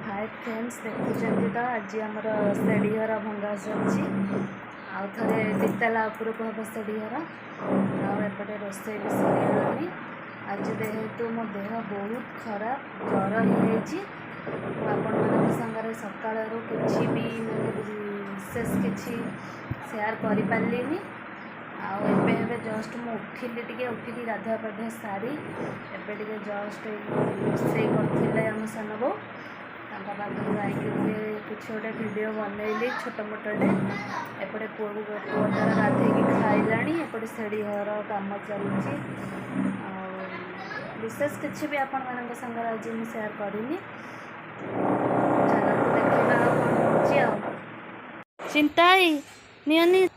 Hi friends, देखुं तो आज आमर सेढ़ी घर भंगा सरी आउ थे दिताला उपरक हम सेढ़ी घर आपटे रोसे भी सरीगलानी। आज जेहेतु मो देह बहुत खराब ज्वर हो आपण सागर सकाल कि भी विशेष किसी सेयार कर आबे जस्ट मुझे उठिली टे उठिकी गाधुआ पाधुआ सारी एबे जस्ट रोसे करते आम सान बो पाखु जाकि कुछ गोटे भिड बनइली छोट मोटे एपटे पुआ तार गाधे खाइला एपटे सेढ़ी घर कम चलुची विशेष किसी भी आपण मान सागर आज मुझे सेयार करनी। चलते देखा कौन हो चिंताई नियनी